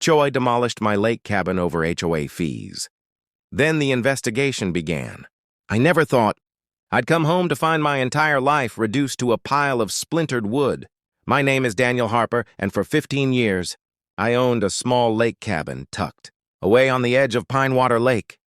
HOA demolished my lake cabin over HOA fees. Then the investigation began. I never thought I'd come home to find my entire life reduced to a pile of splintered wood. My name is Daniel Harper, and for 15 years, I owned a small lake cabin tucked away on the edge of Pinewater Lake.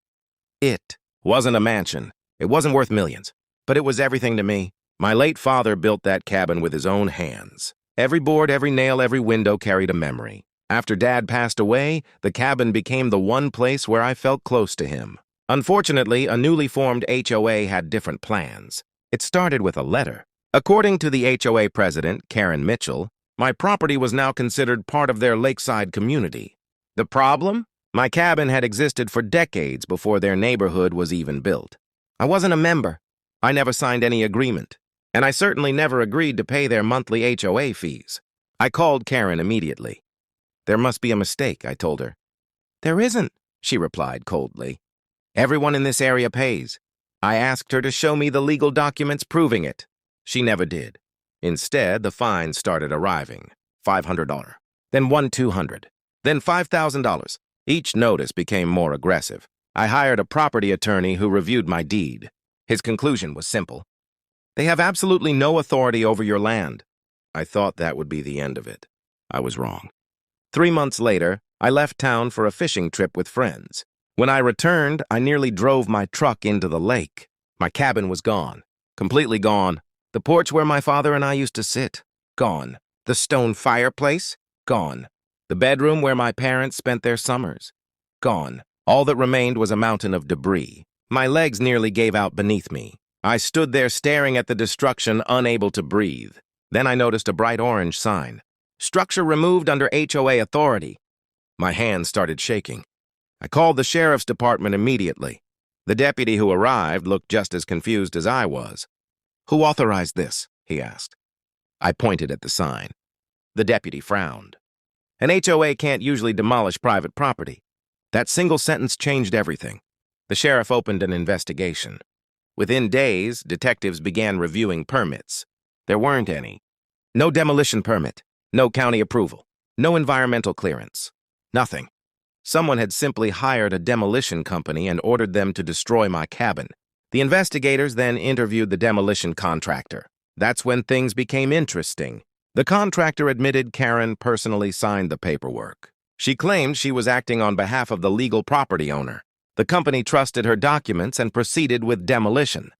It wasn't a mansion. It wasn't worth millions, but it was everything to me. My late father built that cabin with his own hands. Every board, every nail, every window carried a memory. After Dad passed away, the cabin became the one place where I felt close to him. Unfortunately, a newly formed HOA had different plans. It started with a letter. According to the HOA president, Karen Mitchell, my property was now considered part of their lakeside community. The problem? My cabin had existed for decades before their neighborhood was even built. I wasn't a member. I never signed any agreement. And I certainly never agreed to pay their monthly HOA fees. I called Karen immediately. There must be a mistake, I told her. There isn't, she replied coldly. Everyone in this area pays. I asked her to show me the legal documents proving it. She never did. Instead, the fines started arriving. $500, then $200, then $5,000. Each notice became more aggressive. I hired a property attorney who reviewed my deed. His conclusion was simple. They have absolutely no authority over your land. I thought that would be the end of it. I was wrong. 3 months later, I left town for a fishing trip with friends. When I returned, I nearly drove my truck into the lake. My cabin was gone, completely gone. The porch where my father and I used to sit, gone. The stone fireplace, gone. The bedroom where my parents spent their summers, gone. All that remained was a mountain of debris. My legs nearly gave out beneath me. I stood there staring at the destruction, unable to breathe. Then I noticed a bright orange sign. Structure removed under HOA authority. My hands started shaking. I called the sheriff's department immediately. The deputy who arrived looked just as confused as I was. Who authorized this? He asked. I pointed at the sign. The deputy frowned. An HOA can't usually demolish private property. That single sentence changed everything. The sheriff opened an investigation. Within days, detectives began reviewing permits. There weren't any. No demolition permit, no county approval, no environmental clearance. Nothing. Someone had simply hired a demolition company and ordered them to destroy my cabin. The investigators then interviewed the demolition contractor. That's when things became interesting. The contractor admitted Karen personally signed the paperwork. She claimed she was acting on behalf of the legal property owner. The company trusted her documents and proceeded with demolition.